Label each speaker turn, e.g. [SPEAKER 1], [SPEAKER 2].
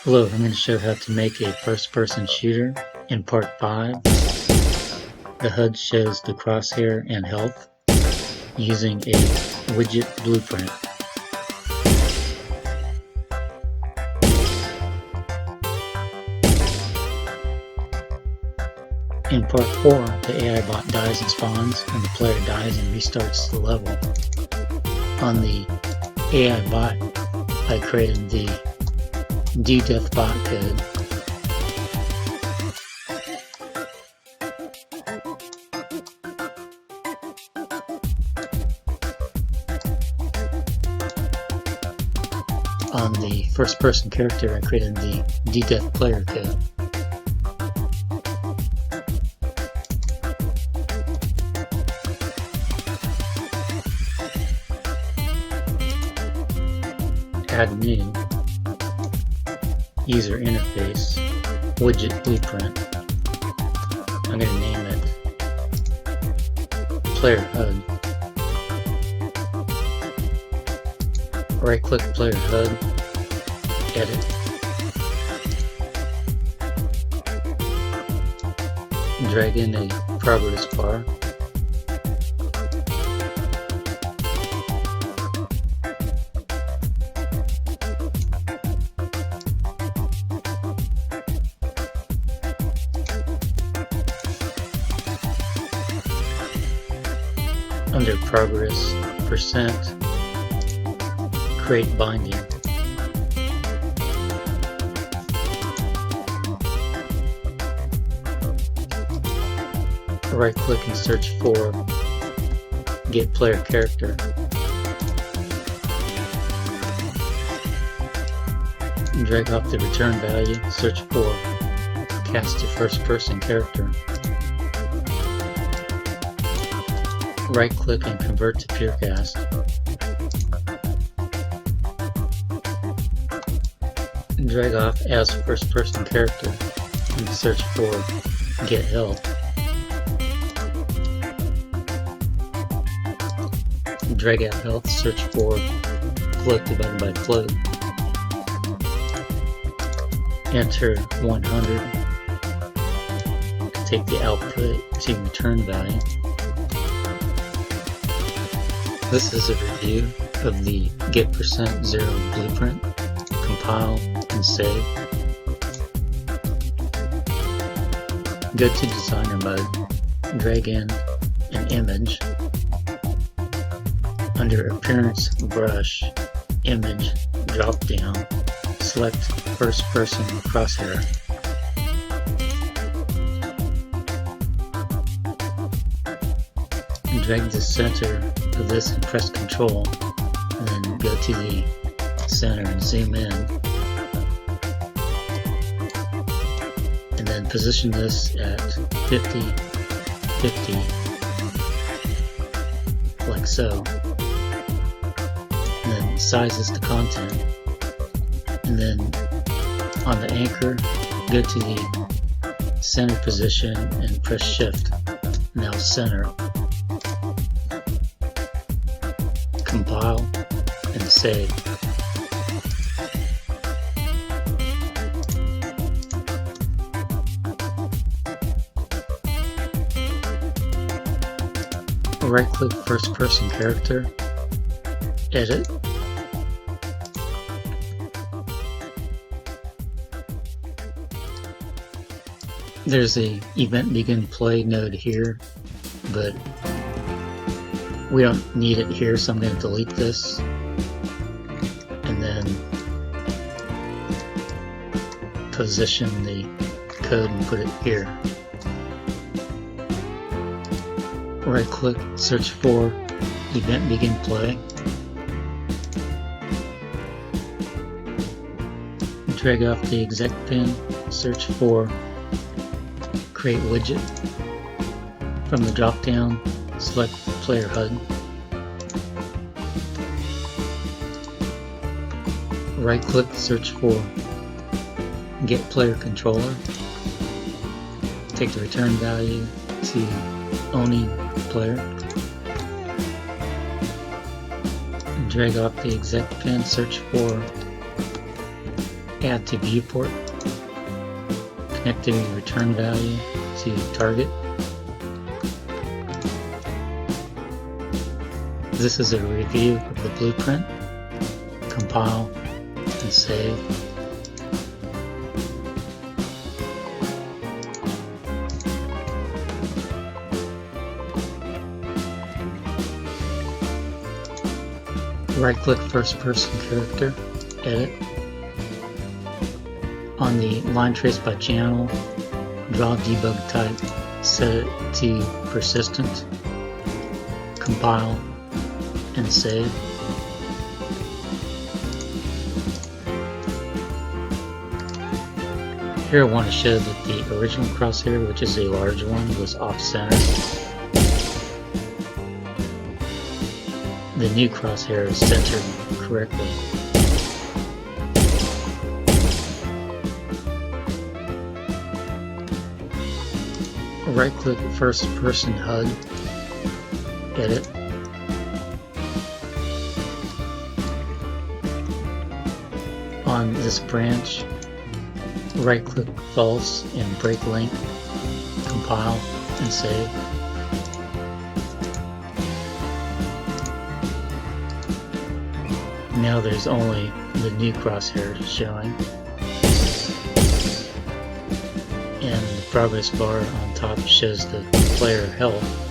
[SPEAKER 1] Hello, I'm going to show how to make a first-person shooter in part 5. The HUD shows the crosshair and health using a widget blueprint. In part 4, the AI bot dies and spawns, and the player dies and restarts the level. On the AI bot, I created the death bot code. On the first person character, I created the death player code. Add new user interface widget blueprint. I'm going to name it PlayerHud. Right click PlayerHud, edit, drag in a progress bar, under progress percent, create binding. Right click and search for get player character. Drag off the return value, search for cast to first person character. Right click and convert to pure cast. Drag off as first person character and search for get health. Drag out health, search for float divided by float. Enter 100. Take the output to return value. This is a review of the get %0 blueprint. Compile and save. Go to designer mode, drag in an image. Under appearance brush, image drop down, select FirstPersonCrosshair. Drag the center of this and press Ctrl, and then go to the center and zoom in, and then position this at 50, 50, like so, and then size this to content, and then on the anchor, go to the center position and press shift, now center. Compile and save. Right click first person character, edit. There's a event BeginPlay node here, but we don't need it here, so I'm going to delete this and then position the code and put it here. Right click, search for event BeginPlay, drag off the exec pin, search for create widget. From the drop down, select PlayerHud. Right click, search for get player controller. Take the return value to owning player. Drag off the exec pin, search for add to Viewport, connecting return value to target. This is a review of the blueprint. Compile and save. Right-click FirstPersonCharacter, edit. On the line trace by channel, draw debug type, set it to persistent, compile and save. Here I want to show that the original crosshair, which is a large one, was off-center. The new crosshair is centered correctly. Right-click FirstPersonHUD, edit. On this branch, right-click false and break link, compile and save. Now there's only the new crosshair showing, and the progress bar on top shows the player health.